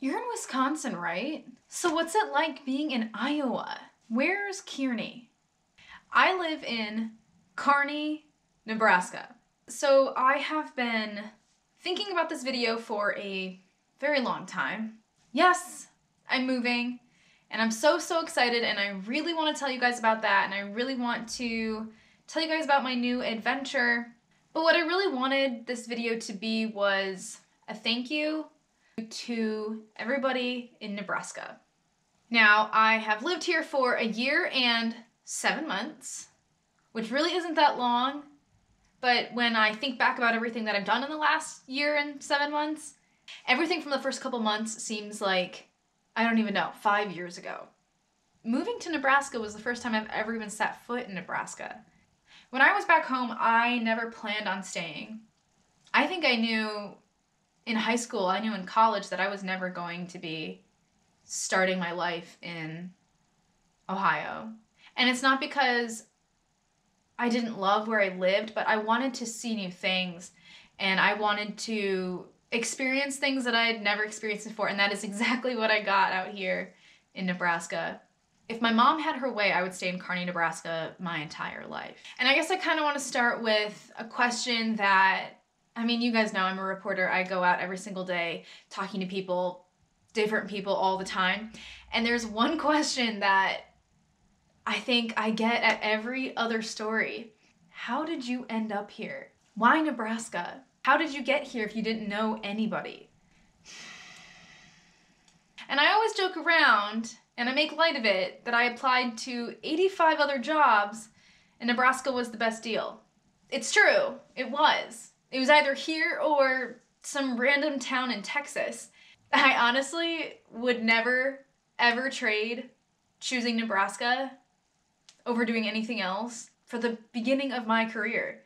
You're in Wisconsin, right? So what's it like being in Iowa? Where's Kearney? I live in Kearney, Nebraska. So I have been thinking about this video for a very long time. Yes, I'm moving and I'm so excited, and I really want to tell you guys about that, and I really want to tell you guys about my new adventure. But what I really wanted this video to be was a thank you to everybody in Nebraska. Now, I have lived here for a year and 7 months, which really isn't that long, but when I think back about everything that I've done in the last year and 7 months, everything from the first couple months seems like, I don't even know, 5 years ago. Moving to Nebraska was the first time I've ever even set foot in Nebraska. When I was back home, I never planned on staying. I think I knew in high school, I knew in college that I was never going to be starting my life in Ohio. And it's not because I didn't love where I lived, but I wanted to see new things, and I wanted to experience things that I had never experienced before, and that is exactly what I got out here in Nebraska. If my mom had her way, I would stay in Kearney, Nebraska my entire life. And I guess I kind of want to start with a question that, I mean, you guys know I'm a reporter. I go out every single day talking to people, different people all the time. And there's one question that I think I get at every other story. How did you end up here? Why Nebraska? How did you get here if you didn't know anybody? And I always joke around, and I make light of it, that I applied to 85 other jobs and Nebraska was the best deal. It's true, it was. It was either here or some random town in Texas. I honestly would never, ever trade choosing Nebraska over doing anything else for the beginning of my career.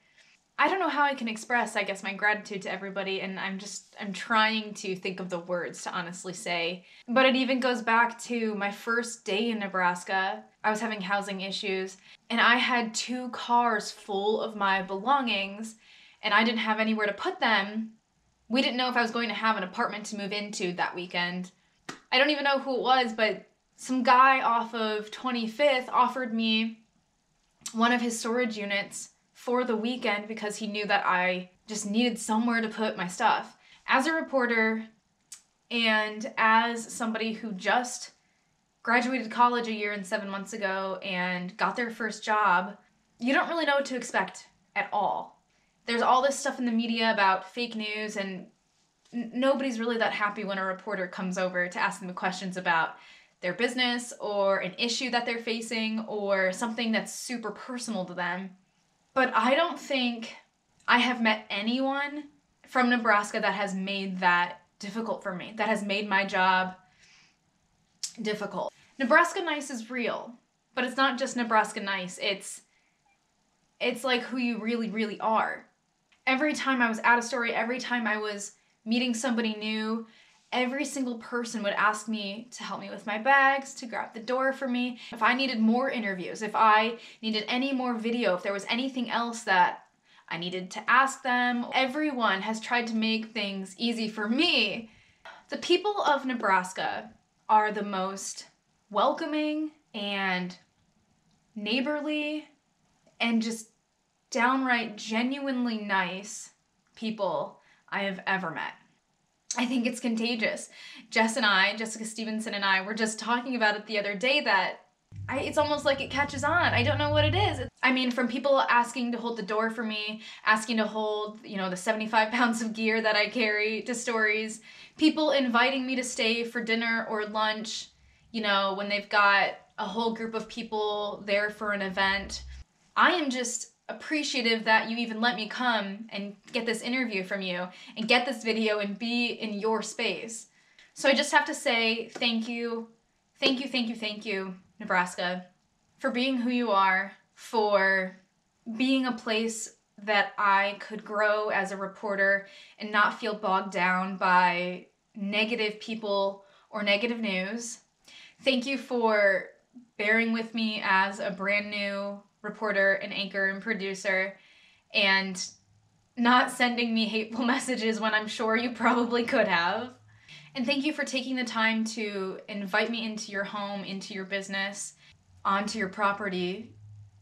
I don't know how I can express, I guess, my gratitude to everybody, and I'm trying to think of the words to honestly say. But it even goes back to my first day in Nebraska. I was having housing issues, and I had 2 cars full of my belongings, and I didn't have anywhere to put them. We didn't know if I was going to have an apartment to move into that weekend. I don't even know who it was, but some guy off of 25th offered me one of his storage units for the weekend because he knew that I just needed somewhere to put my stuff. As a reporter and as somebody who just graduated college a year and 7 months ago and got their first job, you don't really know what to expect at all. There's all this stuff in the media about fake news, and nobody's really that happy when a reporter comes over to ask them questions about their business or an issue that they're facing or something that's super personal to them. But I don't think I have met anyone from Nebraska that has made that difficult for me, that has made my job difficult. Nebraska nice is real, but it's not just Nebraska nice. It's like who you really are. Every time I was at a story, every time I was meeting somebody new, every single person would ask me to help me with my bags, to grab the door for me. If I needed more interviews, if I needed any more video, if there was anything else that I needed to ask them, everyone has tried to make things easy for me. The people of Nebraska are the most welcoming and neighborly and just downright genuinely nice people I have ever met. I think it's contagious. Jessica Stevenson and I were just talking about it the other day that it's almost like it catches on. I don't know what it is. I mean, from people asking to hold the door for me, asking to hold, the 75 pounds of gear that I carry to stories, people inviting me to stay for dinner or lunch, when they've got a whole group of people there for an event. I am just appreciative that you even let me come and get this interview from you and get this video and be in your space. So I just have to say thank you, Nebraska, for being who you are, for being a place that I could grow as a reporter and not feel bogged down by negative people or negative news. Thank you for bearing with me as a brand new reporter and anchor and producer, and not sending me hateful messages when I'm sure you probably could have. And thank you for taking the time to invite me into your home, into your business, onto your property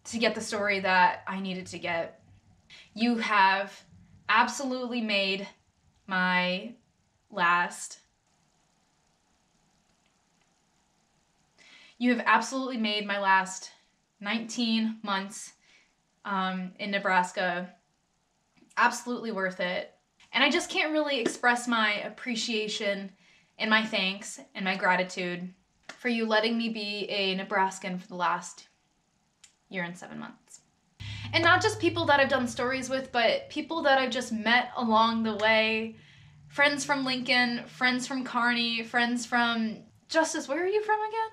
to get the story that I needed to get. You have absolutely made my last 19 months in Nebraska absolutely worth it. And I just can't really express my appreciation and my thanks and my gratitude for you letting me be a Nebraskan for the last year and 7 months. And not just people that I've done stories with, but people that I've just met along the way. Friends from Lincoln, friends from Kearney, friends from... Justice, where are you from again?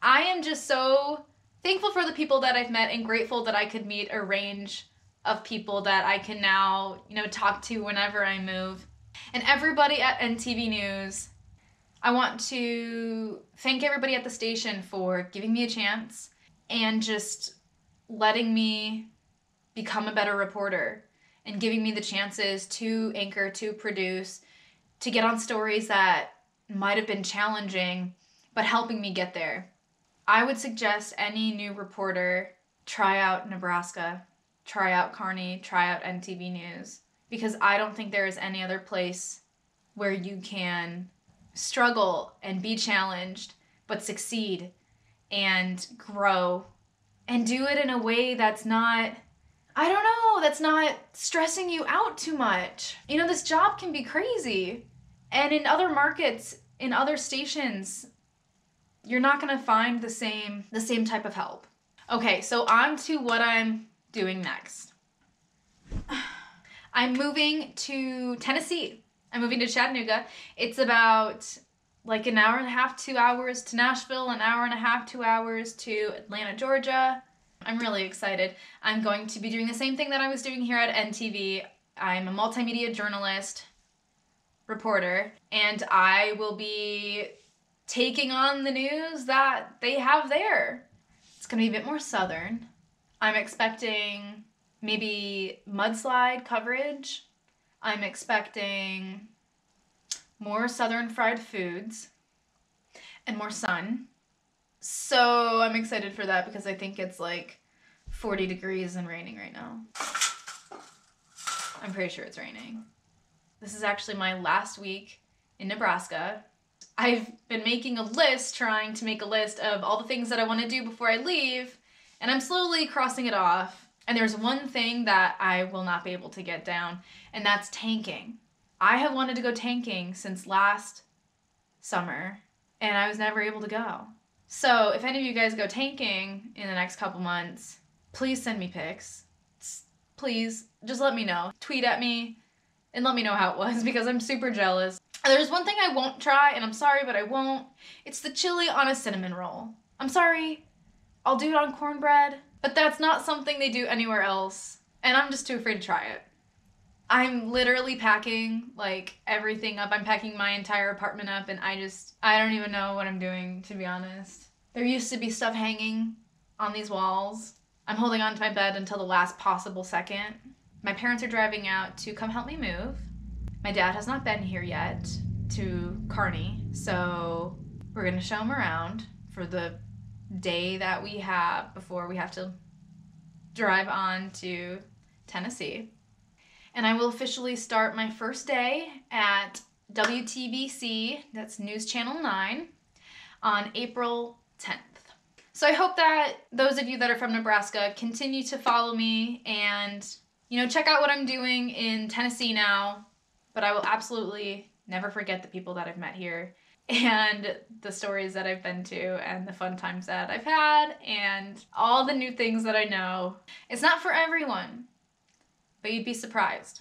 I am just so thankful for the people that I've met and grateful that I could meet a range of people that I can now, talk to whenever I move. And everybody at NTV News, I want to thank everybody at the station for giving me a chance and just letting me become a better reporter and giving me the chances to anchor, to produce, to get on stories that might have been challenging, but helping me get there. I would suggest any new reporter try out Nebraska, try out Kearney, try out NTV News, because I don't think there is any other place where you can struggle and be challenged, but succeed and grow and do it in a way that's not, that's not stressing you out too much. This job can be crazy. And in other markets, in other stations, you're not going to find the same type of help. Okay, so on to what I'm doing next. I'm moving to Tennessee. I'm moving to Chattanooga. It's about like an hour and a half, 2 hours to Nashville, an hour and a half, 2 hours to Atlanta, Georgia. I'm really excited. I'm going to be doing the same thing that I was doing here at NTV. I'm a multimedia journalist, reporter, and I will be taking on the news that they have there. It's going to be a bit more southern. I'm expecting maybe mudslide coverage. I'm expecting more southern fried foods and more sun. So I'm excited for that because I think it's like 40 degrees and raining right now. I'm pretty sure it's raining. This is actually my last week in Nebraska. I've been trying to make a list of all the things that I want to do before I leave, and I'm slowly crossing it off. And there's one thing that I will not be able to get down, and that's tanking. I have wanted to go tanking since last summer, and I was never able to go. So if any of you guys go tanking in the next couple months, please send me pics. Please, just let me know. Tweet at me and let me know how it was because I'm super jealous. There's one thing I won't try, and I'm sorry, but I won't. It's the chili on a cinnamon roll. I'm sorry. I'll do it on cornbread, but that's not something they do anywhere else, and I'm just too afraid to try it. I'm literally packing, like, everything up. I'm packing my entire apartment up, and I don't even know what I'm doing, to be honest. There used to be stuff hanging on these walls. I'm holding on to my bed until the last possible second. My parents are driving out to come help me move. My dad has not been here yet to Kearney, so we're gonna show him around for the day that we have before we have to drive on to Tennessee. And I will officially start my first day at WTBC, that's News Channel 9, on April 10th. So I hope that those of you that are from Nebraska continue to follow me and, check out what I'm doing in Tennessee now. But I will absolutely never forget the people that I've met here and the stories that I've been to and the fun times that I've had and all the new things that I know. It's not for everyone, but you'd be surprised.